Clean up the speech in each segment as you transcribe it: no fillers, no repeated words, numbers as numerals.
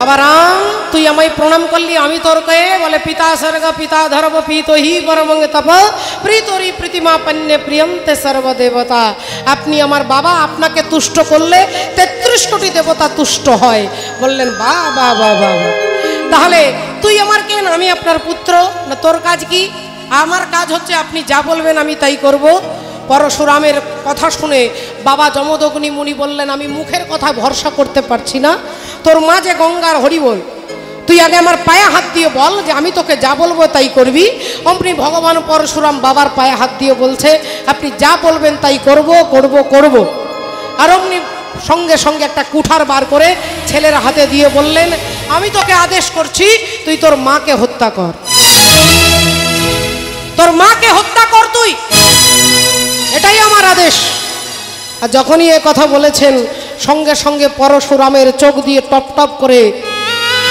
বাবা রাম তুই আমায় প্রণাম করলি, আমি তোর কে? বলে পিতা স্বর্গ পিতা ধর্ম পিতো হি পরমং তপ প্রীতরি প্রীতিমা পণ্যে প্রিয়ন্তে সর্বদেবতা। আপনি আমার বাবা, আপনাকে তুষ্ট করলে ৩৩ কোটি দেবতা তুষ্ট হয়। বললেন বা বা বা বা। তাহলে তুই আমার কেন? আমি আপনার পুত্র না? তোর কাজ কি? আমার কাজ হচ্ছে আপনি যা বলবেন আমি তাই করব। পরশুরামের কথা শুনে বাবা যমদগ্নি মুনি বললেন, আমি মুখের কথা ভরসা করতে পারছি না। তোর মা যে গঙ্গার হরিবোল, তুই আগে আমার পায়ে হাত দিয়ে বল যে আমি তোকে যা বলবো তাই করবি। অমনি ভগবান পরশুরাম বাবার পায়ে হাত দিয়ে বলছে, আপনি যা বলবেন তাই করব করব করব। আর অমনি সঙ্গে সঙ্গে একটা কুঠার বার করে ছেলের হাতে দিয়ে বললেন, আমি তোকে আদেশ করছি তুই তোর মাকে হত্যা কর, তোর মাকে হত্যা কর তুই, এটাই আমার আদেশ। আর যখনই এ কথা বলেছেন সঙ্গে সঙ্গে পরশুরামের চোখ দিয়ে টপ টপ করে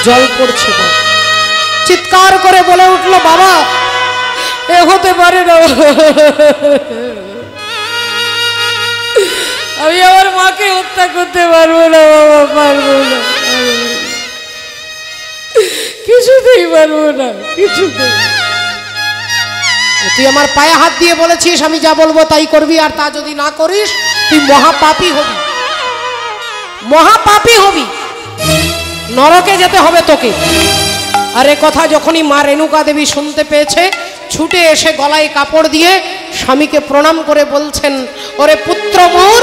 জল পড়ছে। চিৎকার করে বলে উঠল, বাবা এ হতে পারে না, আমি আমার মাকে হত্যা করতে পারবো না বাবা, পারবো না, কিছুতেই পারবো না, কিছুতেই। তুই আমার পায়ে হাত দিয়ে বলেছিস আমি যা বলবো তাই করবি, আর তা যদি না করিস তুই মহাপাপী হবি, মহাপাপী হবি, নরকে যেতে হবে তোকে। আর এ কথা যখনই মা রেণুকা দেবী শুনতে পেয়েছে, ছুটে এসে গলায় কাপড় দিয়ে স্বামীকে প্রণাম করে বলছেন, ওরে পুত্র মোর,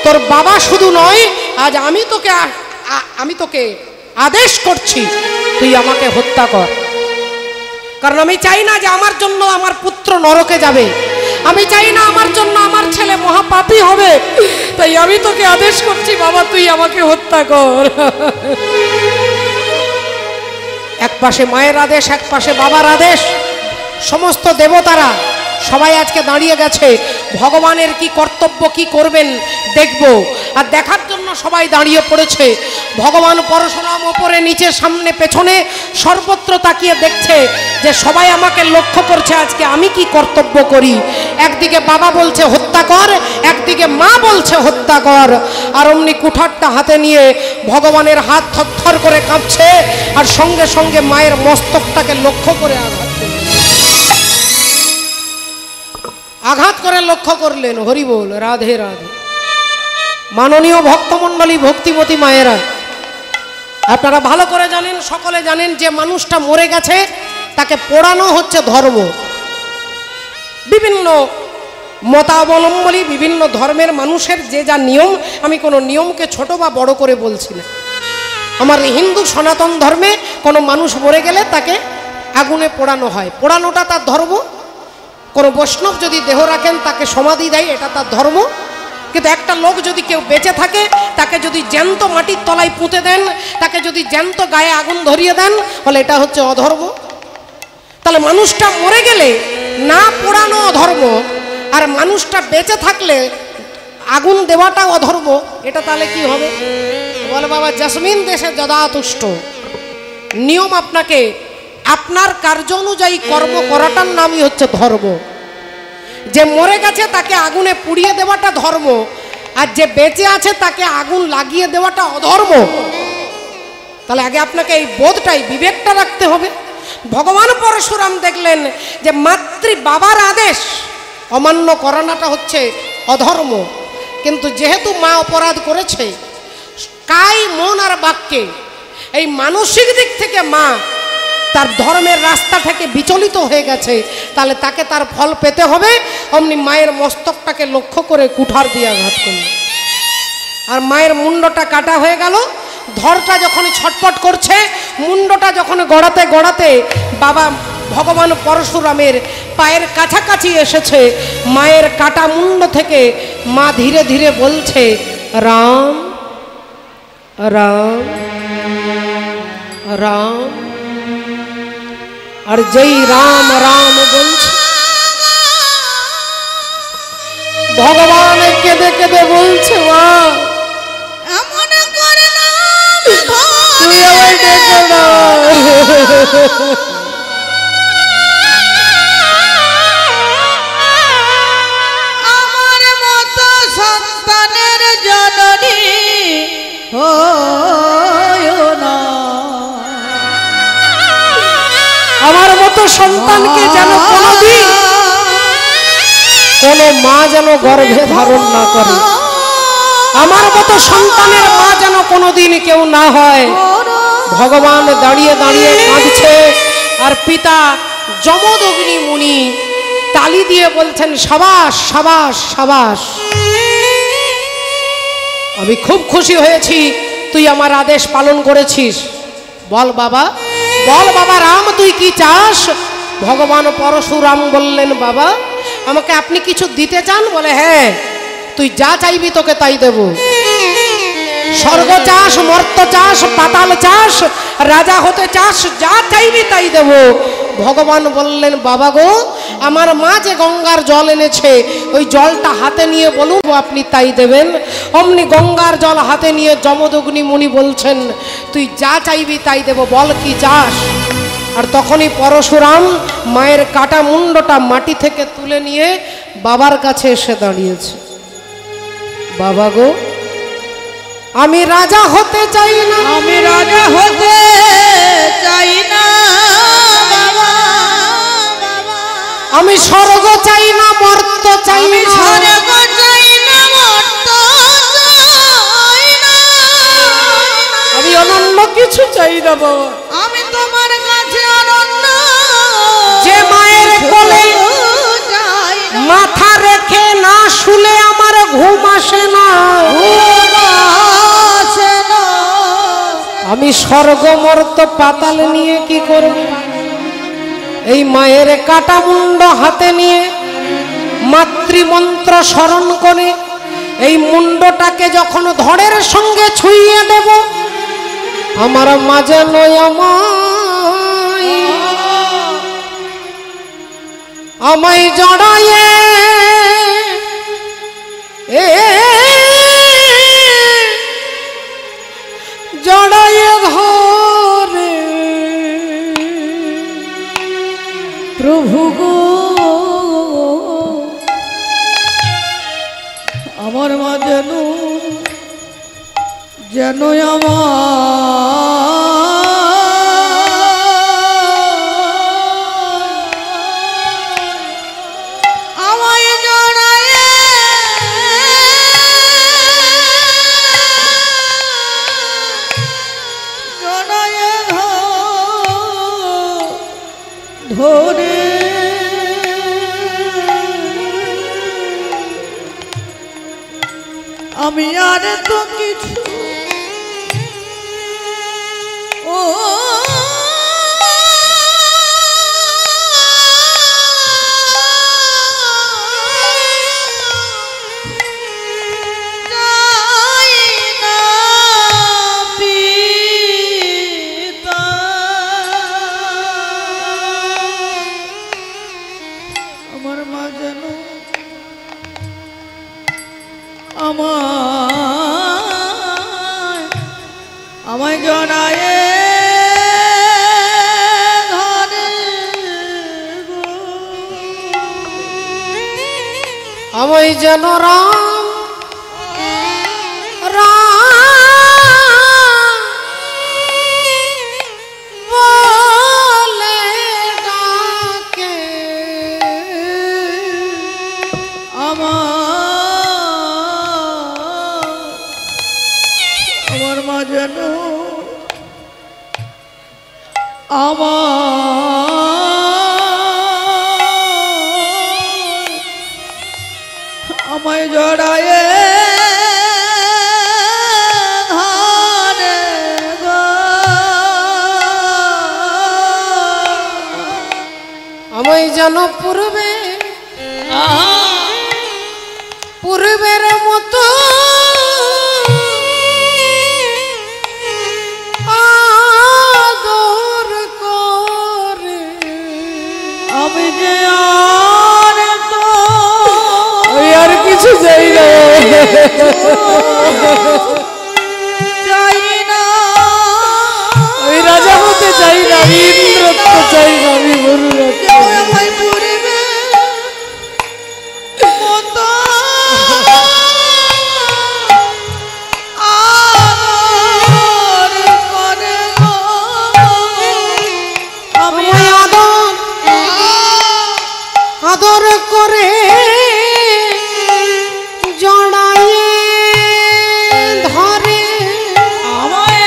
তোর বাবা শুধু নয়, আজ আমি তোকে আদেশ করছি তুই আমাকে হত্যা কর। কারণ আমি চাই না যে আমার জন্য আমার পুত্র নরকে যাবে, আমি চাই না আমার জন্য আমার ছেলে মহাপাপী হবে, তাই আমি তোকে আদেশ করছি বাবা তুই আমাকে হত্যা কর। এক পাশে মায়ের আদেশ, এক পাশে বাবার আদেশ। সমস্ত দেবতারা সবাই আজকে দাঁড়িয়ে গেছে, ভগবানের কি কর্তব্য, কি করবেন দেখব। আর দেখার জন্য সবাই দাঁড়িয়ে পড়েছে। ভগবান পরশুরাম ওপরে নিচে সামনে পেছনে সর্বত্র তাকিয়ে দেখছে যে সবাই আমাকে লক্ষ্য করছে, আজকে আমি কি কর্তব্য করি। একদিকে বাবা বলছে হত্যা কর, একদিকে মা বলছে হত্যা কর। আর অমনি কুঠারটা হাতে নিয়ে ভগবানের হাত থরথর করে কাঁপছে, আর সঙ্গে সঙ্গে মায়ের মস্তকটাকে লক্ষ্য করে আঘাত করে লক্ষ্য করলেন। হরি বল, রাধে রাধে। মাননীয় ভক্তমণ্ডলী, ভক্তিমতী মায়েরা, আপনারা ভালো করে জানেন, সকলে জানেন যে মানুষটা মরে গেছে তাকে পোড়ানো হচ্ছে ধর্ম। বিভিন্ন মতাবলম্বী বিভিন্ন ধর্মের মানুষের যে যা নিয়ম, আমি কোনো নিয়মকে ছোট বা বড় করে বলছি না। আমার হিন্দু সনাতন ধর্মে কোনো মানুষ মরে গেলে তাকে আগুনে পোড়ানো হয়, পোড়ানোটা তার ধর্ম। কোনো বৈষ্ণব যদি দেহ রাখেন তাকে সমাধি দেয়, এটা তার ধর্ম। কিন্তু একটা লোক যদি কেউ বেঁচে থাকে তাকে যদি জ্যান্ত মাটির তলায় পুঁতে দেন, তাকে যদি জ্যান্ত গায়ে আগুন ধরিয়ে দেন, বলে এটা হচ্ছে অধর্ম। তাহলে মানুষটা মরে গেলে না পোড়ানো অধর্ম, আর মানুষটা বেঁচে থাকলে আগুন দেওয়াটা অধর্ম, এটা তাহলে কি হবে? বলে বাবা জসমিন দেশে যদাতুষ্ট, নিয়ম আপনাকে আপনার কার্য অনুযায়ী কর্ম করাটার নামই হচ্ছে ধর্ম। যে মরে গেছে তাকে আগুনে পুড়িয়ে দেওয়াটা ধর্ম, আর যে বেঁচে আছে তাকে আগুন লাগিয়ে দেওয়াটা অধর্ম। তাহলে আগে আপনাকে এই বোধটাই, বিবেকটা রাখতে হবে। ভগবান পরশুরাম দেখলেন যে মাতৃ বাবার আদেশ অমান্য করানোটা হচ্ছে অধর্ম, কিন্তু যেহেতু মা অপরাধ করেছে, কায় মন আর বাক্যে এই মানসিক দিক থেকে মা তার ধর্মের রাস্তা থেকে বিচলিত হয়ে গেছে, তাহলে তাকে তার ফল পেতে হবে। অমনি মায়ের মস্তকটাকে লক্ষ্য করে কুঠার দিয়ে আঘাত করল, আর মায়ের মুন্ডটা কাটা হয়ে গেল। ধরটা যখন ছটপট করছে, মুন্ডটা যখন গড়াতে গড়াতে বাবা ভগবান পরশুরামের পায়ের কাছাকাছি এসেছে, মায়ের কাটা মুন্ড থেকে মা ধীরে ধীরে বলছে রাম রাম রাম। আর যেই রাম রাম বলছে, ভগবান কেঁদে কেঁদে বলছে মা তুই আমায় ডেকো না। আমার মতো সন্তানের জননী হয় না। সন্তানকে যেন কোনোদিন কোনো মা যেন গর্ভে ধারণ না করে, আমার মতো সন্তানের মা যেন কোনোদিন কেউ না হয়। ভগবান দাঁড়িয়ে দাঁড়িয়ে কাঁদছে, আর পিতা যমদগ্নি মুনি তালি দিয়ে বলছেন, সাবাস সাবাস সাবাস, আমি খুব খুশি হয়েছি, তুই আমার আদেশ পালন করেছিস। বল বাবা, বল বাবা রাম, তুই কি চাস? ভগবান পরশুরাম বললেন, বাবা আমাকে আপনি কিছু দিতে চান? বলে, হ্যাঁ, তুই যা চাইবি তোকে তাই দেব। স্বর্গ চাস, মর্ত চাস, পাতাল চাস, রাজা হতে চাস, যা চাইবি তাই দেব। ভগবান বললেন, বাবা গো, আমার মা যে গঙ্গার জল এনেছে, ওই জলটা হাতে নিয়ে বলুন, আপনি তাই দেবেন। অমনি গঙ্গার জল হাতে নিয়ে যমদগ্নি মুনি বলছেন, তুই যা চাইবি তাই দেব, বল কি চাস? আর তখনই পরশুরাম মায়ের কাটা মুন্ডটা মাটি থেকে তুলে নিয়ে বাবার কাছে এসে দাঁড়িয়েছে। বাবা গো, আমি রাজা হতে চাই না, আমি রাজা হতে চাই না বাবা, আমি স্বর্গ চাই না, মর্ত চাই না, স্বর্গ চাই না, মর্ত চাই না, আমি অনন্য কিছু চাই না বাবা। আমি তোমার কাছে অনন্য, যে মায়ের কোলে চাই না, মাথা রেখে না শুলে আমার ঘুম আসে না, আমি স্বর্গ মর্ত পাতাল নিয়ে কি করব? এই মায়ের কাটা মুন্ড হাতে নিয়ে মাতৃমন্ত্র স্মরণ করে এই মুন্ডটাকে যখন ধড়ের সঙ্গে ছুঁয়ে দেব, আমার মা যেন আমায় জড়ায়ে জড়ায়ে ধরে, প্রভু গো আমার মা যেন যেন আমায় জড়ায়ে জড়ায়ে ধরে, আমি আর তো কিছু ও চাই না পিতা, আমার মা যেন আমায় জড়ায়ে ধরে গো, আমায় যেন রাম রাম বলে ডাকে, আমার মা যেন আমায় জড়ায়ে ধরে গো, আমায় যেন পূর্বের মতো আদর করে, আমি যে আর তো আর কিছু চাই না, চাই না, আমি রাজা হতে চাই না, আমি ইন্দ্রত্ব চাই না, আমি আমায় পূর্বে মতো আদর করে গো, আমি আদর করে জড়ায়ে ধরে আমায়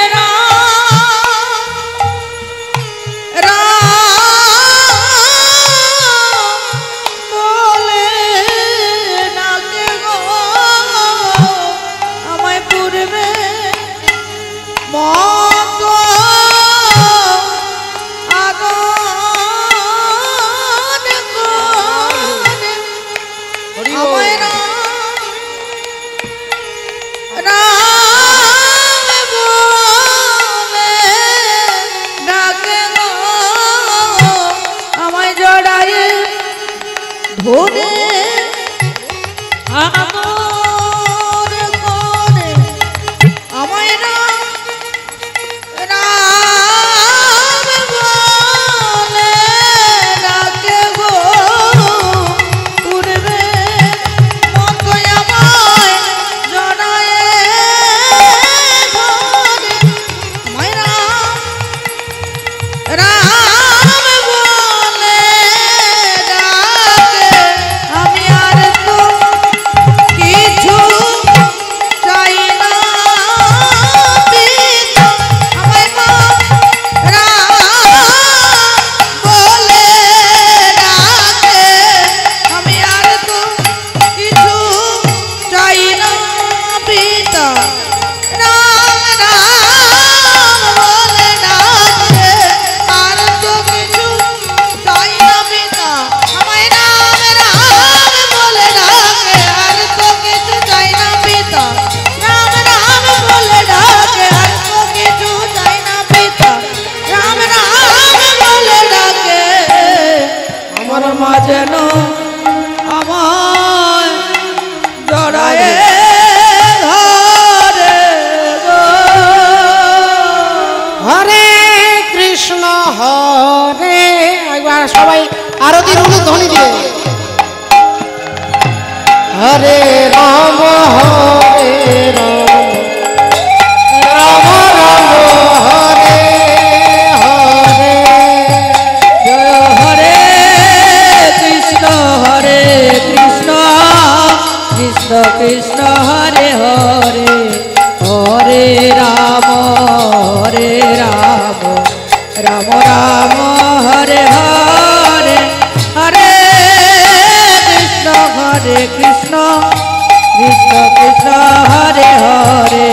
বলে ডাকে গো আমায় পূর্বে মতো আগুন করে আমায় আমায় জড়ায়ে ধরে আদর করে আমায় রাম বলে ডাকে গো পূর্বে মতো আমায় জড়ায়ে ধরে আমায় রাম বলে ডাকে আমি আর তো কিছু চাই না পিতা আমায় রাম বলে ডাকে আমি আর তো কিছু চাই না পিতা রাম রাম বলে ডাকে আর তো কিছু চাই না পিতা আমায় রাম রাম বলে ডাকে আর তো কিছু চাই না পিতা রাম রাম বলে ডাকে আর তো কিছু চাই না পিতা রাম রাম বলে ডাকে আমার মা যেন আমায় জড়ায়ে ধরে গো হরে কৃষ্ণ হরে একবার সবাই আরতি ধ্বনি দিয়ে হরে রাম হরে রাম রাম রাম হরে হরে জয় হরে কৃষ্ণ কৃষ্ণ কৃষ্ণ হরে হরে হরে রাম রাম রাম হরে হরে হরে কৃষ্ণ কৃষ্ণ কৃষ্ণ হরে হরে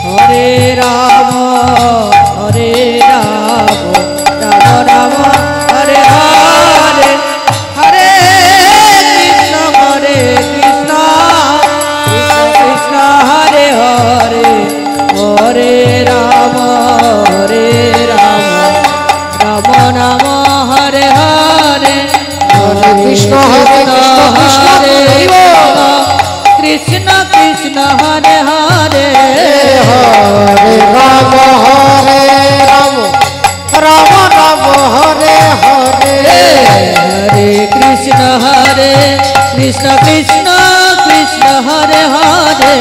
হরে রাম রাম রাম হরে হরে হরে কৃষ্ণ কৃষ্ণ হরে হরে হরে রাম রাম রাম হরে হরে হরে কৃষ্ণ হরে কৃষ্ণ কৃষ্ণ কৃষ্ণ হরে হরে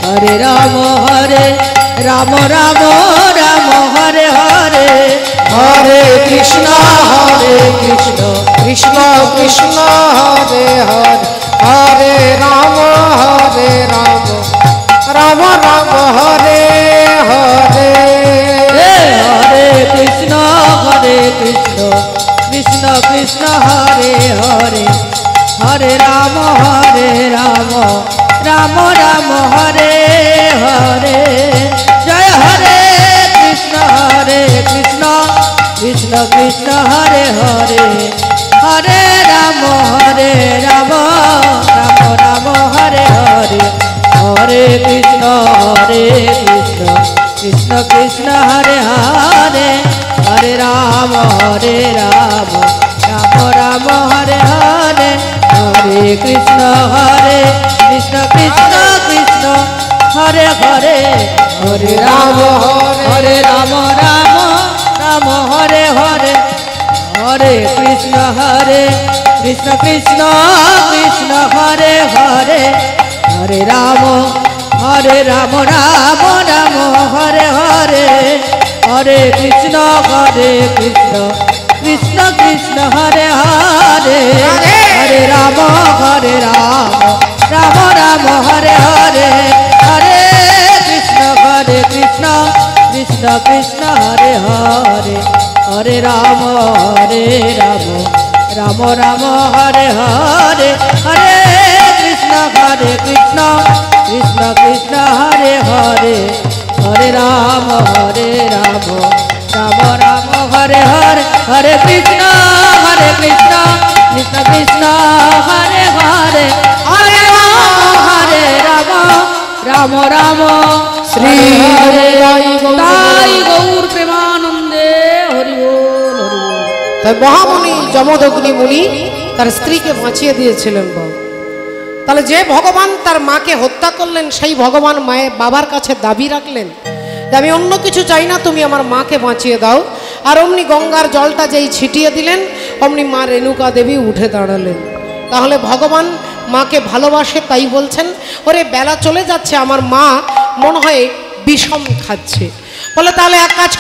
হরে রাম হরে রাম রাম রাম হরে হরে হরে কৃষ্ণ কৃষ্ণ কৃষ্ণ হরে হরে হরে রাম রাম রাম হরে হরে হরে কৃষ্ণ কৃষ্ণ কৃষ্ণ হরে হরে হরে রাম রাম রাম হরে হরে হরে কৃষ্ণ কৃষ্ণ কৃষ্ণ হরে হরে হরে রাম রাম রাম হরে হরে জয় হরে কৃষ্ণ কৃষ্ণ কৃষ্ণ হরে হরে হরে রাম রাম রাম হরে হরে হরে কৃষ্ণ কৃষ্ণ কৃষ্ণ হরে হরে হরে রাম রাম রাম হরে হরে হরে কৃষ্ণ কৃষ্ণ কৃষ্ণ হরে হরে হরে রাম রাম রাম হরে হরে হরে কৃষ্ণ কৃষ্ণ কৃষ্ণ হরে হরে হরে রাম রাম রাম হরে হরে হরে কৃষ্ণ কৃষ্ণ কৃষ্ণ হরে হরে হরে রাম রাম রাম হরে হরে হরে কৃষ্ণ কৃষ্ণ কৃষ্ণ হরে হরে হরে রাম রাম রাম হরে হরে হরে কৃষ্ণ কৃষ্ণ কৃষ্ণ হরে হরে হরে রাম রাম রাম হরে হরে হরে কৃষ্ণ কৃষ্ণ কৃষ্ণ হরে হরে হরে রাম রাম রাম শ্রী হরে তাই গৌর প্রেমানন্দে হরি বল হরি বল। তাই মহামুনি যমদগ্নি মুনি তার স্ত্রীকে বাঁচিয়ে দিয়েছিলেন বাবু। তাহলে যে ভগবান তার মাকে হত্যা করলেন সেই ভগবান মায়ের বাবার কাছে দাবি রাখলেন যে আমি অন্য কিছু চাই না, তুমি আমার মাকে বাঁচিয়ে দাও। আর অমনি গঙ্গার জলটা যেই ছিটিয়ে দিলেন অমনি মা রেণুকা দেবী উঠে দাঁড়ালেন। তাহলে ভগবান মাকে ভালোবাসে, তাই বলছেন ওরে বেলা চলে যাচ্ছে, আমার মা মনে হয় বিষম খাচ্ছে। বলে তাহলে এক কাজ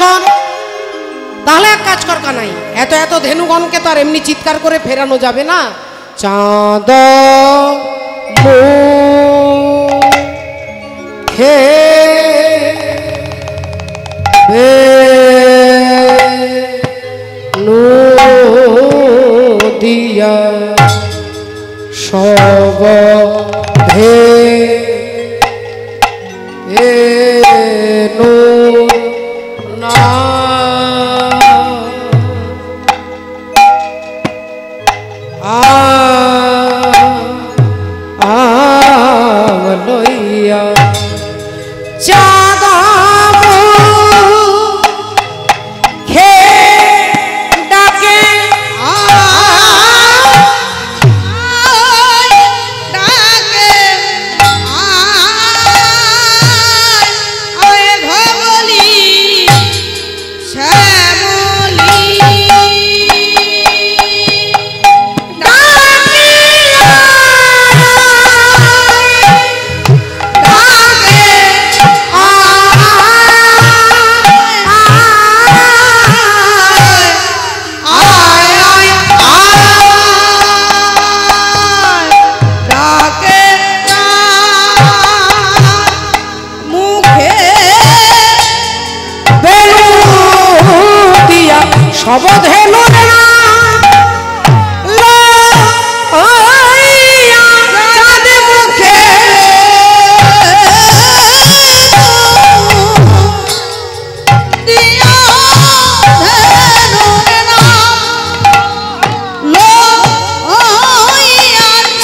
কর কানাই, এত এত ধেনুগণকে তো আর এমনি চিৎকার করে ফেরানো যাবে না। চাঁদ হে দিয়া সব ধে না লইয়া চাঁদা খে ডাকে সবধেনু চাঁদ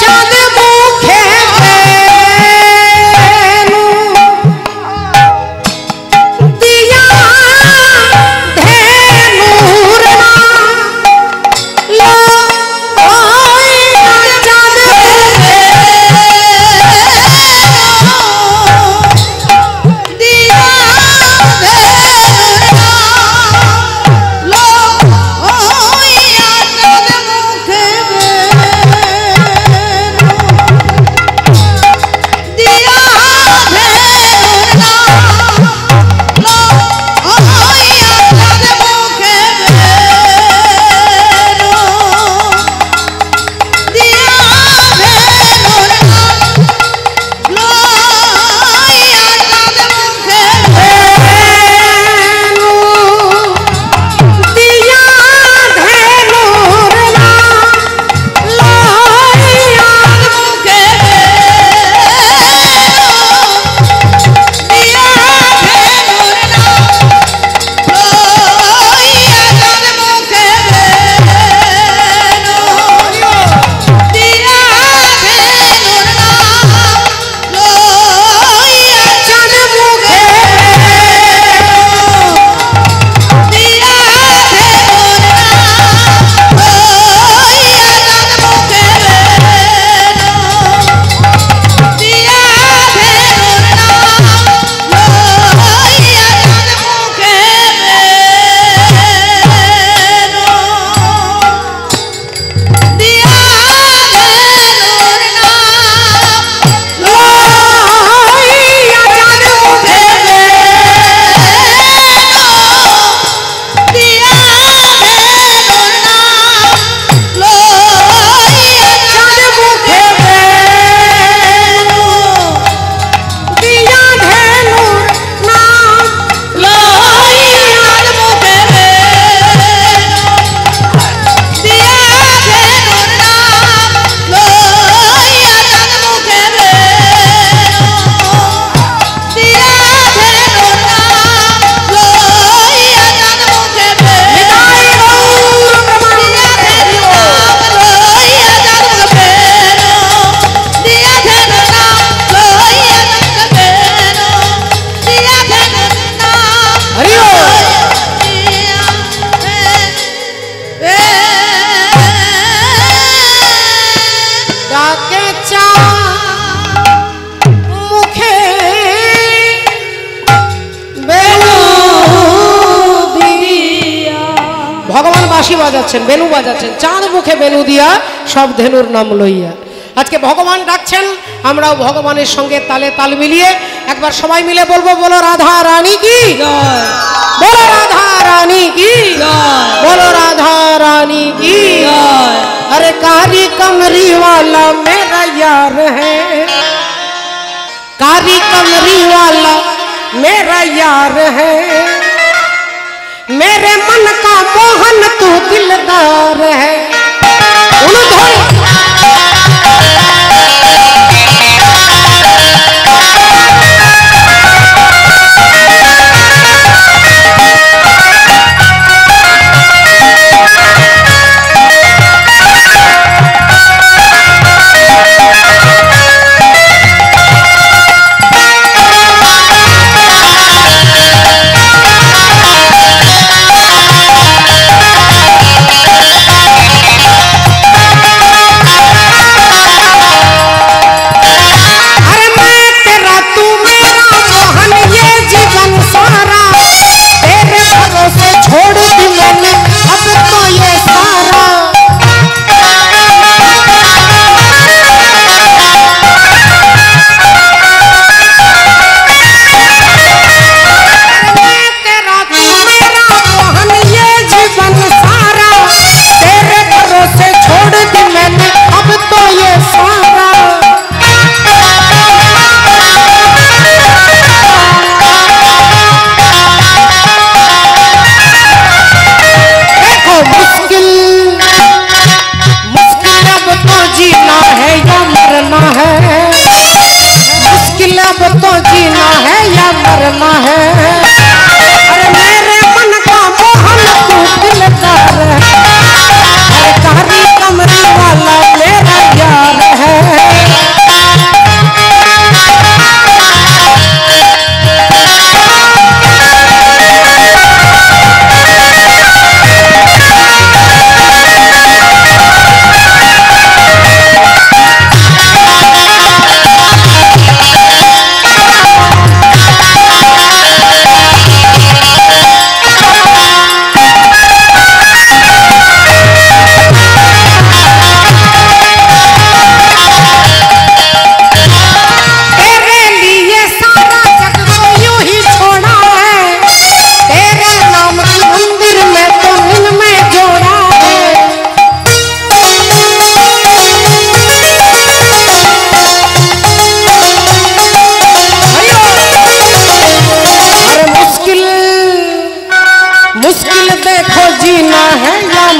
মুখে চাঁদ মুখে দিয়া ধেনুর ডাকে চা মুখে বেনু দিয়া। ভগবান বাঁশি বাজাচ্ছেন, বেনু বাজাচ্ছেন, চাঁদ মুখে বেনু দিয়া সব ধেনুর নাম লইয়া। আজকে ভগবান ডাকছেন, আমরাও ভগবানের সঙ্গে তালে তাল মিলিয়ে একবার সবাই মিলে বলবো, বলো রাধা রানী কি জয়, बोलो राधा रानी की जय, बोलो राधा रानी की जय। अरे कारी कमरी वाला मेरा यार है, कारी कमरी वाला मेरा यार है, मेरे मन का मोहन तू दिलदार है।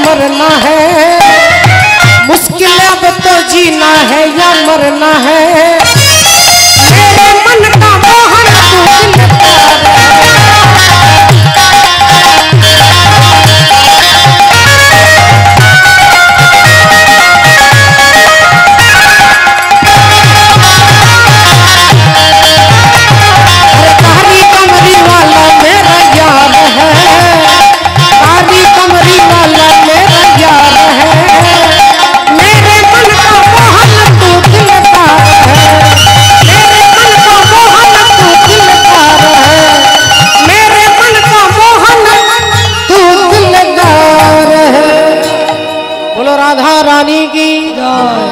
मरना है, मुश्किल अब तो जीना है या मरना है, मेरे मन का मोहन तू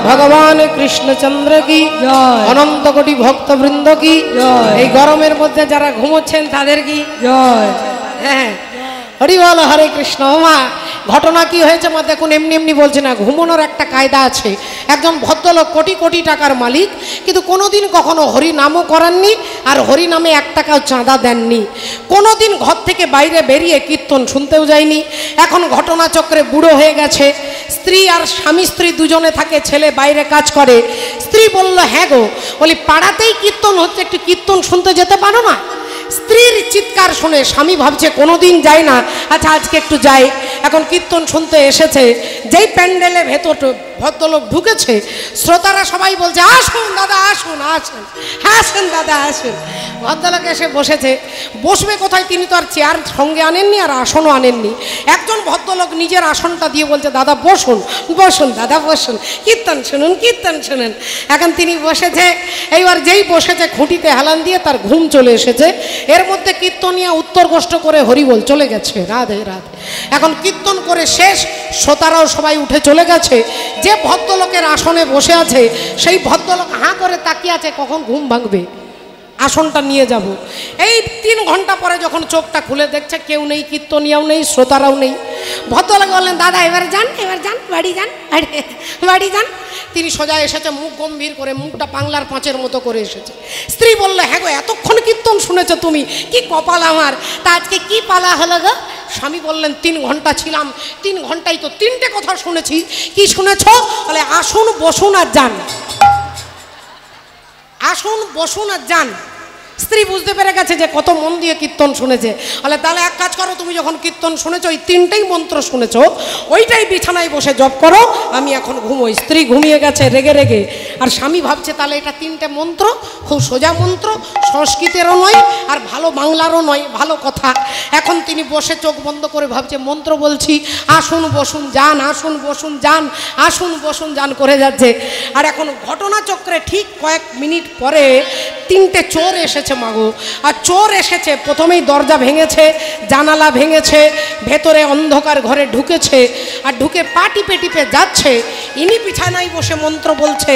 भगवान कृष्णचंद्र की अनंत कोटि भक्त वृंद की गरमेर मध्य जरा घुमोच्छेन तादेर की हरि बोल हरे कृष्ण। मा घटना की হয়েছে মা দেখুন এমনি এমনি বলছে না, ঘুমানোর একটা কায়দা আছে। একজন ভদ্রলোক কোটি কোটি টাকার মালিক, কিন্তু কোনোদিন কখনো হরি নামও করাননি আর হরি নামে 1 টাকাও চাঁদা দেননি, কোনোদিন ঘর থেকে বাইরে বেরিয়ে কীর্তন শুনতেও যায়নি। এখন ঘটনাচক্রে বুড়ো হয়ে গেছে, স্ত্রী আর স্বামী স্ত্রী দুজনে থাকে, ছেলে বাইরে কাজ করে। স্ত্রী বলল হ্যাঁ গো, বলি পাড়াতেই কীর্তন হচ্ছে, একটু কীর্তন শুনতে যেতে পারো না? স্ত্রীর চিৎকার শুনে স্বামী ভাবছে কোনোদিন যায় না, আচ্ছা আজকে একটু যাই। এখন কীর্তন শুনতে এসেছে, যেই প্যান্ডেলে ভেতর ভদ্রলোক ঢুকেছে, শ্রোতারা সবাই বলছে আসুন দাদা আসুন আসুন, আসুন দাদা আসুন। ভদ্রলোক এসে বসেছে, বসবে কোথায়, তিনি তো আর চেয়ার সঙ্গে আনেননি আর আসনও আনেননি। একজন ভদ্রলোক নিজের আসনটা দিয়ে বলছে দাদা বসুন বসুন দাদা বসুন, কীর্তন শুনুন কীর্তন শুনুন। এখন তিনি বসেছে, এইবার যেই বসেছে খুঁটিতে হেলান দিয়ে তার ঘুম চলে এসেছে। এর মধ্যে কীর্তনিয়া উত্তর কষ্ট করে হরিবোল চলে গেছে, রাধে রাধে। এখন কীর্তন করে শেষ, শ্রোতারাও সবাই উঠে চলে গেছে। যে ভদ্রলোকের আসনে বসে আছে সেই ভদ্রলোক হাঁ করে তাকিয়ে আছে কখন ঘুম ভাঙবে, আসনটা নিয়ে যাব। এই 3 ঘন্টা পরে যখন চোখটা খুলে দেখছে কেউ নেই, কীর্তনিয়াও নেই, শ্রোতারাও নেই। ভদ্রলোক বললেন দাদা এবার যান বাড়ি যান বাড়ি যান। তিনি সোজা এসেছে, মুখ গম্ভীর করে, মুখটা বাংলার পাঁচের মতো করে এসেছে। স্ত্রী বললে হ্যাঁ গো এতক্ষণ কীর্তন শুনেছো তুমি, কি কপাল আমার, তা আজকে কি পালা হলো গো? স্বামী বললেন 3 ঘন্টা ছিলাম, 3 ঘন্টায় তো 3টে কথা শুনেছি। কি শুনেছ? বলে আসুন বসুন আর যান, আসুন বসুন আর যান। স্ত্রী বুঝতে পেরে গেছে যে কত মন দিয়ে কীর্তন শুনেছে। বলে তাহলে এক কাজ করো, তুমি যখন কীর্তন শুনেছো ওই 3টেই মন্ত্র শুনেছো, ওইটাই বিছানায় বসে জপ করো, আমি এখন ঘুমোই। স্ত্রী ঘুমিয়ে গেছে রেগে রেগে, আর স্বামী ভাবছে তাহলে এটা 3টে মন্ত্র, খুব সোজা মন্ত্র, সংস্কৃতেরও নয় আর ভালো বাংলারও নয়, ভালো কথা। এখন তিনি বসে চোখ বন্ধ করে ভাবছে মন্ত্র বলছি, আসুন বসুন যান, আসুন বসুন যান, আসুন বসুন যান করে যাচ্ছে। আর এখন ঘটনাচক্রে ঠিক কয়েক মিনিট পরে 3টে চোর এসেছে মাগো। আর চোর এসেছে, প্রথমেই দরজা ভেঙেছে, জানালা ভেঙেছে, ভেতরে অন্ধকার ঘরে ঢুকেছে, আর ঢুকে পা টিপে টিপে যাচ্ছে। ইনি বিছানায় বসে মন্ত্র বলছে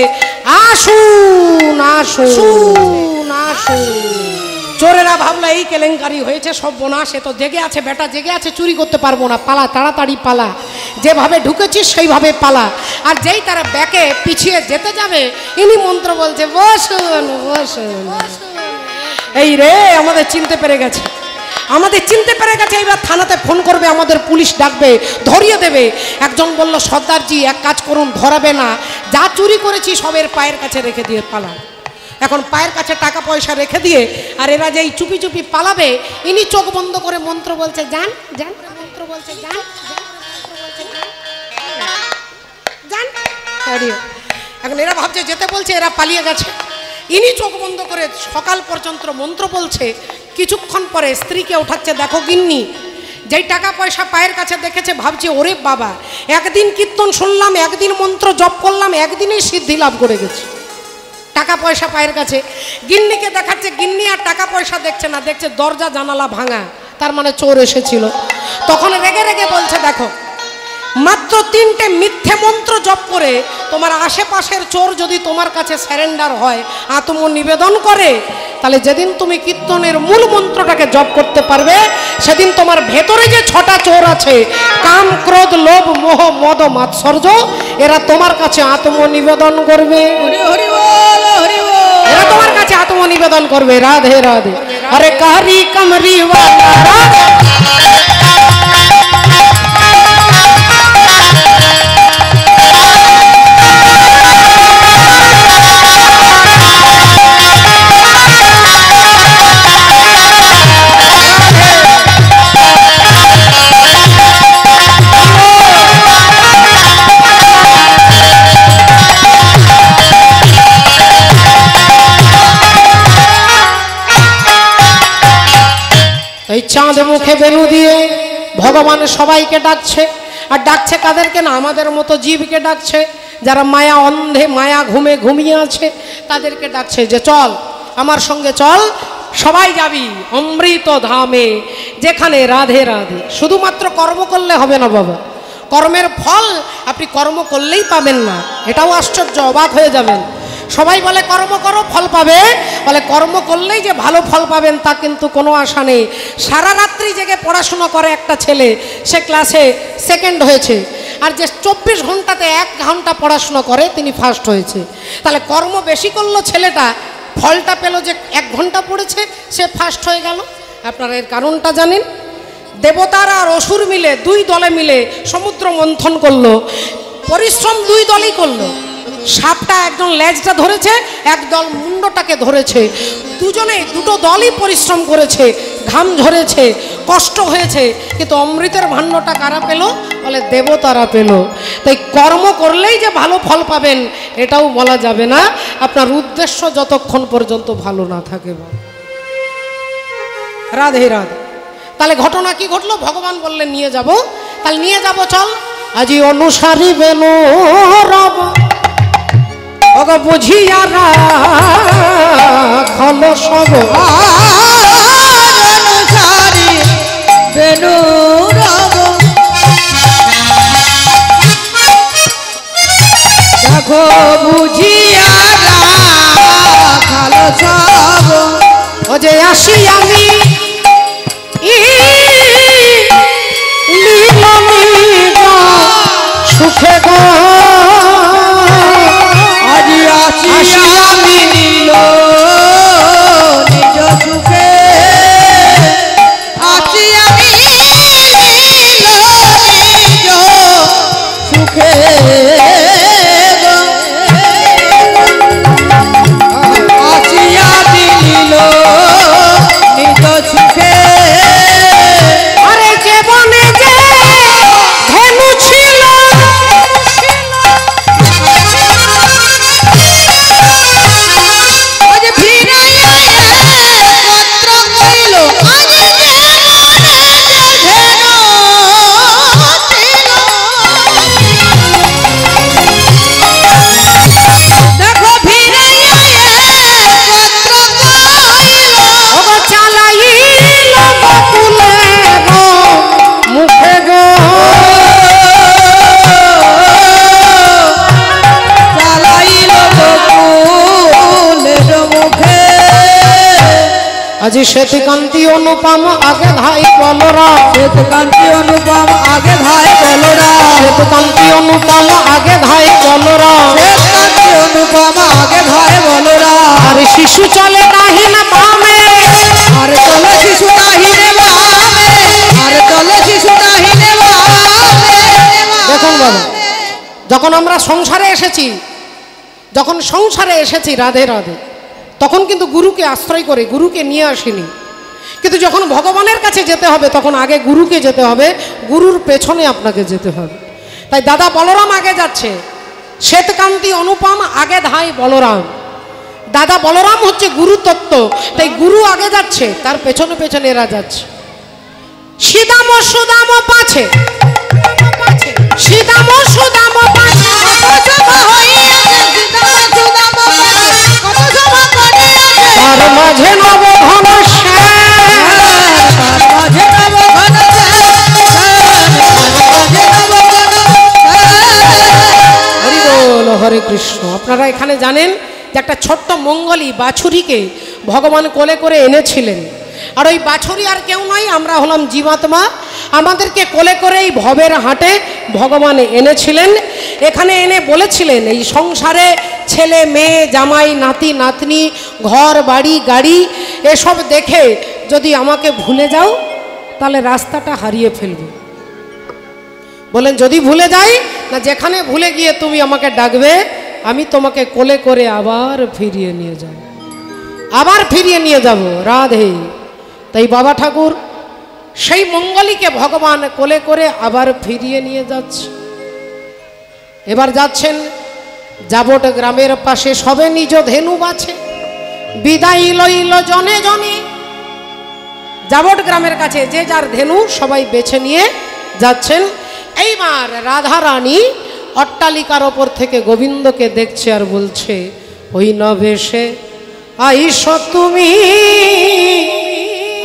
আসুন আসুন আসুন। চোরেরা ভাবলো এই কেলেঙ্কারি হয়েছে, সব বোনা, সে তো জেগে আছে, বেটা জেগে আছে, চুরি করতে পারবো না, পালা তাড়াতাড়ি পালা, যেভাবে ঢুকেছিস সেইভাবে পালা। আর যেই তারা ব্যাকে পিছিয়ে যেতে যাবে ইনি মন্ত্র বলছে বসুন বসুন। এই রে আমাদের চিনতে পেরে গেছে, আমাদের চিনতে পেরে গেছে। এবার থানাতে ফোন করবে, আমাদের পুলিশ ডাকবে, ধরিয়ে দেবে। একজন বলল সর্দারজি এক কাজ করুন, ধরাবে না, যা চুরি করেছি সবের পায়ের কাছে রেখে দিয়ে পালা। এখন পায়ের কাছে টাকা পয়সা রেখে দিয়ে আর এরা যেই চুপি চুপি পালাবে, ইনি চোখ বন্ধ করে মন্ত্র বলছে যান যান, মন্ত্র বলছে যান যান। এখন এরা ভাবছে যেতে বলছে, এরা পালিয়ে গেছে। ইনি চোখ বন্ধ করে সকাল পর্যন্ত মন্ত্র বলছে। কিছুক্ষণ পরে স্ত্রীকে ওঠাচ্ছে, দেখো গিন্নি, যেই টাকা পয়সা পায়ের কাছে দেখেছে ভাবছে ওরে বাবা, একদিন কীর্তন শুনলাম, একদিন মন্ত্র জপ করলাম, একদিনেই সিদ্ধি লাভ করে গেছে, টাকা পয়সা পায়ের কাছে। গিন্নিকে দেখাচ্ছে, গিন্নি আর টাকা পয়সা দেখছে না, দেখছে দরজা জানালা ভাঙা, তার মানে চোর এসেছিল। তখন রেগে রেগে বলছে দেখো, মাত্র 3টে মিথ্যে মন্ত্র জপ করে তোমার আশেপাশের চোর যদি তোমার কাছে স্যারেন্ডার হয়, আত্মনিবেদন করে, তাহলে যেদিন তুমি কীর্তনের মূল মন্ত্রটাকে জপ করতে পারবে, সেদিন তোমার ভেতরে যে 6টা চোর আছে, কাম ক্রোধ লোভ মোহ মদ মাৎসর্য, এরা তোমার কাছে আত্মনিবেদন করবে, এরা তোমার কাছে আত্মনিবেদন করবে। রাধে রাধে। আরে কারি কমরি এই চাঁদ মুখে বেনু দিয়ে ভগবান সবাইকে ডাকছে। আর ডাকছে কাদেরকে না, আমাদের মতো জীবকে ডাকছে, যারা মায়া অন্ধে মায়া ঘুমে ঘুমিয়ে আছে তাদেরকে ডাকছে যে চল আমার সঙ্গে চল, সবাই যাবি অমৃত ধামে, যেখানে রাধে রাধে। শুধুমাত্র কর্ম করলে হবে না বাবা, কর্মের ফল আপনি কর্ম করলেই পাবেন না, এটাও আশ্চর্য, অবাক হয়ে যাবেন। সবাই বলে কর্ম করো ফল পাবে, বলে কর্ম করলেই যে ভালো ফল পাবেন তা কিন্তু কোনো আশা নেই। সারা রাত্রি জেগে পড়াশোনা করে একটা ছেলে, সে ক্লাসে 2nd হয়েছে, আর যে 24 ঘন্টাতে 1 ঘন্টা পড়াশোনা করে তিনি ফার্স্ট হয়েছে। তাহলে কর্ম বেশি করলো ছেলেটা, ফলটা পেল যে 1 ঘন্টা পড়েছে সে ফার্স্ট হয়ে গেল। আপনারা এর কারণটা জানেন? দেবতারা আর অসুর মিলে 2 দলে মিলে সমুদ্র মন্থন করলো, পরিশ্রম 2 দলই করলো। সাপটা একজন লেজটা ধরেছে, এক দল মুন্ডটাকে ধরেছে, দুজনে 2টো দলই পরিশ্রম করেছে, ঘাম ঝরেছে, কষ্ট হয়েছে, কিন্তু অমৃতের ভাণ্ডটা কারা পেল? বলে দেবতারা পেল। তাই কর্ম করলেই যে ভালো ফল পাবেন এটাও বলা যাবে না, আপনার উদ্দেশ্য যতক্ষণ পর্যন্ত ভালো না থাকে। রাধে রাধে। তাহলে ঘটনা কি ঘটলো? ভগবান বললেন নিয়ে যাব, তাহলে নিয়ে যাব, চল। আজি অনুসারী বেনু রব অগ বুঝিয়া রাখল সব, অনুসারী বেনু রব দেখো বুঝিয়া রাখল সব। ও যে আসি আমি সুখে গো, আজি আসি আমি নীল নিজ সুখে, আছি আমি নীল নিজ সুখে গো, আছি আমি নীল নিজ সুখে। আরে জীবনে যে ধেনু ছিল, আজি শ্বেতকান্তি অনুপম আগে ধাই বলরা, শ্বেতকান্তি অনুপম আগে ধাই বলরা, শ্বেতকান্তি অনুপম আগে ধাই বলরা, শ্বেতকান্তি অনুপম আগে ধাই বলরা। আর শিশু চলে দাহিনা বামে, আর চলে শিশু দাহিনে বামে, আর চলে শিশু দাহিনে বামে। দেখুন বাবা, যখন আমরা সংসারে এসেছি রাধে রাধে, তখন কিন্তু গুরুকে আশ্রয় করে গুরুকে নিয়ে আসিনি। কিন্তু যখন ভগবানের কাছে যেতে হবে তখন আগে গুরুকে যেতে হবে, গুরুর পেছনে আপনাকে যেতে হবে। তাই দাদা বলরাম আগে যাচ্ছে, শ্বেতকান্তি অনুপম আগে ধাই বলরাম। দাদা বলরাম হচ্ছে গুরু তত্ত্ব, তাই গুরু আগে যাচ্ছে, তার পেছনে পেছনে এরা যাচ্ছে। সীদাম সুদাম পাছে, সীদাম সুদাম পাছে, তার মাঝে নবঘন হরি বল হরে কৃষ্ণ। আপনারা এখানে জানেন যে একটা ছোট্ট মঙ্গলী বাছুরিকে ভগবান কোলে করে এনেছিলেন, আর ওই বাছুরি আর কেউ নয়, আমরা হলাম জীবাত্মা। আমাদেরকে কোলে করে এই ভবের হাটে ভগবান এনেছিলেন। এখানে এনে বলেছিলেন এই সংসারে ছেলে মেয়ে জামাই নাতি নাতনি ঘর বাড়ি গাড়ি এসব দেখে যদি আমাকে ভুলে যাও তাহলে রাস্তাটা হারিয়ে ফেলবে। বলেন যদি ভুলে যাই না, যেখানে ভুলে গিয়ে তুমি আমাকে ডাকবে আমি তোমাকে কোলে করে আবার ফিরিয়ে নিয়ে যাব, আবার ফিরিয়ে নিয়ে যাব। রাধে। তাই বাবা ঠাকুর সেই মঙ্গলীকে ভগবান কোলে করে আবার ফিরিয়ে নিয়ে যাচ্ছে। এবার যাচ্ছেন যাবট গ্রামের পাশে, সবে নিজ ধেনু বাছে বিদায় লইল জনে জনে। যাবট গ্রামের কাছে যে যার ধেনু সবাই বেছে নিয়ে যাচ্ছেন। এইবার রাধা রানী অট্টালিকার ওপর থেকে গোবিন্দকে দেখছে আর বলছে, ওই নভেশে আইস তুমি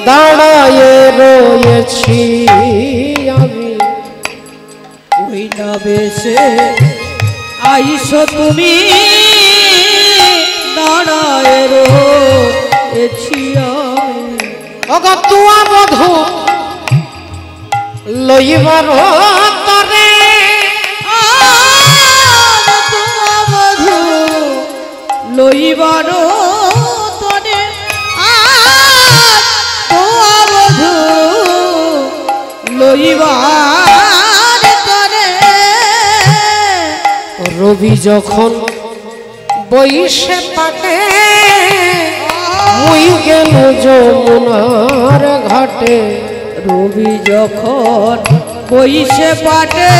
দাঁড়ায়ে রয়েছি আমি, ওই নবেশে আইস তুমি দাঁড়ায় রয়েছি আমি। অগতুয়া বধূ লইবার তরে, বধূ লইবার তরে, বধূ লইবার তরে। রবি যখন বইসে পাটে, মুই গেল যমুনার ঘাটে রবি যখন বইসে পাটে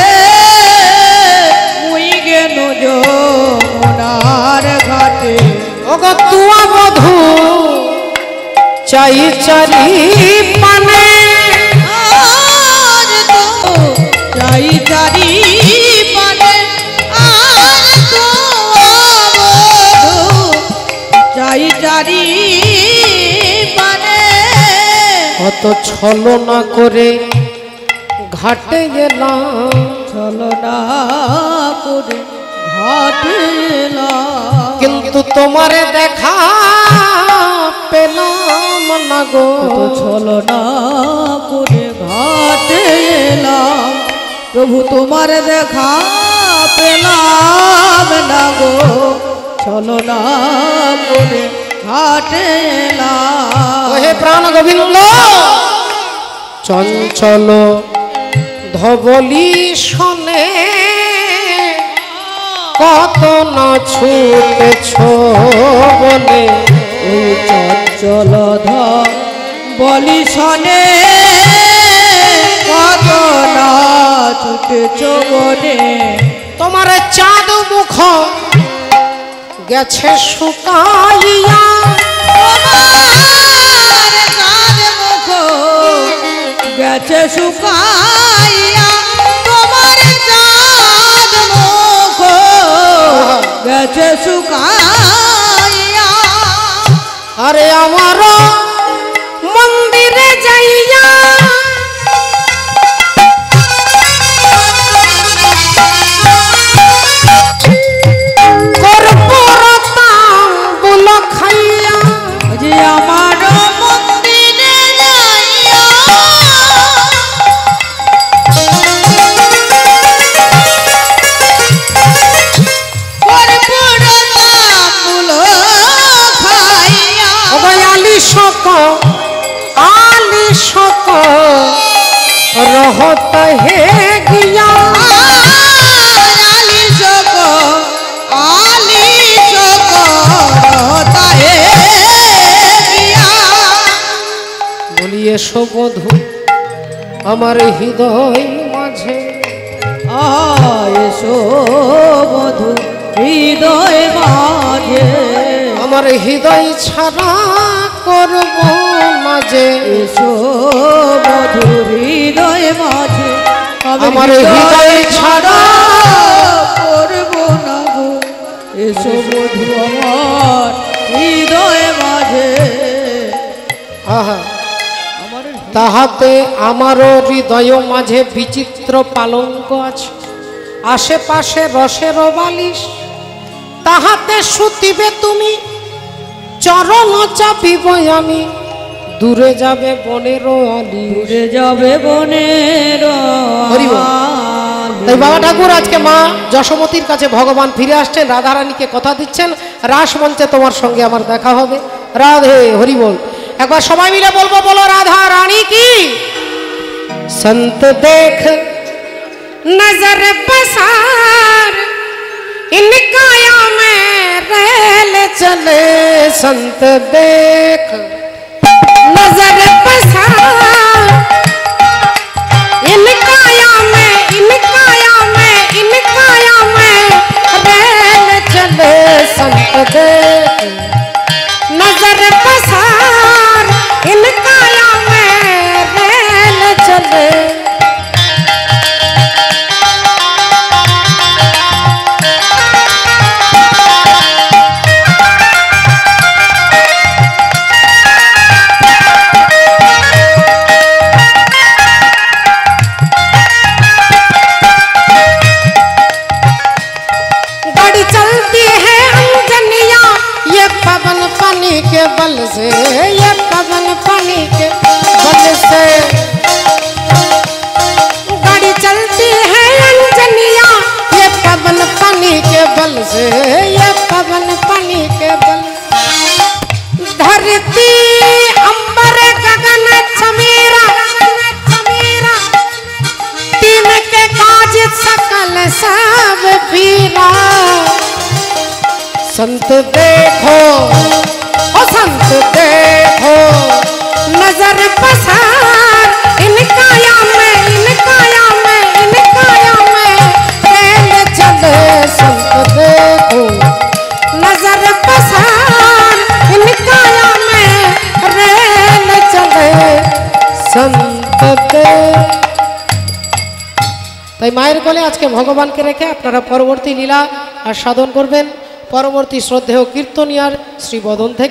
মুই গেল যমুনার ঘাটে ওগো তুয়া বধূ চাই চারি পানে আজ তো চাই চারি পানে আজ তো বধূ চাই চারি পানে কত ছলনা করে ঘাটে গেলাম ছলনা করে ঘাটে এলাম। কিন্তু তোমারে দেখা পেলাম না গো তো ছলনা করে ঘাটে এলাম প্রভু তোমার দেখা পেলাম না গো ছলনা করে ঘাটে এলাম। ওহে প্রাণ গোবিন্দ চঞ্চল ধবলি শোনে কত না ছুটেছ বলে ওই চঞ্চল বলি শনে কত না ছুটেছ বনে তোমার চাঁদ মুখ গেছে শুকাইয়া তোমার চাঁদ মুখ গেছে শুকাইয়া তোমার চাঁদ মুখ গেছে শুকাইয়া আরে আমার মন্দিরে যাইয়া খাইয়া যে আমার মন্দিরে যাইয়া आली शक रहत है गिया आली शक रहत है गिया बोलिए सो बधू আমার হৃদয় মাঝে এসো বধূ হৃদয় মাঝে আমার হৃদয় ছাড়া করব না যে এসো বধূ হৃদয় মাঝে আমার হৃদয় ছাড়া করব না গো এসো বধূ আমার হৃদয় মাঝে আহা তাহাতে আমারও হৃদয় মাঝে বিচিত্র পালঙ্ক আছে আশেপাশে রসের বালিশ তাহাতে শুতিবে তুমি চরণ চাপিব আমি দূরে যাবে বনের আলি দূরে যাবে বনের তাই বাবা ঠাকুর আজকে মা যশোমতীর কাছে ভগবান ফিরে আসছেন রাধারানীকে কথা দিচ্ছেন রাস মঞ্চে তোমার সঙ্গে আমার দেখা হবে রাধে হরি বল একবার সবাই মিলে বলবো বলো রাধা রানী কি संत देख नजर पसार इन काया में रेल चले संत देख नजर पसार इन काया में रेल चले संत देख नजर पसार इन काया में रेल चले गाड़ी चलती है अंजनिया ये पवन पानी के बल से ये पवन पानी के बल से गाड़ी चलती है अंजनिया ये पवन पानी के बल से ये पवन पानी के बल धरती अंबर गगन समीरा तीन के काज सकल सब पीरा संत देखो ओ संत देखो नजर पसार इनका या में रेल चले संत देखो नजर पसार इनका या में रेल चले संत তাই মায়ের কোলে আজকে ভগবানকে রেখে আপনারা পরবর্তী লীলা আর সাধন করবেন। পরবর্তী শ্রদ্ধেয় কীর্তনিয়ার শ্রী বদন থেকে।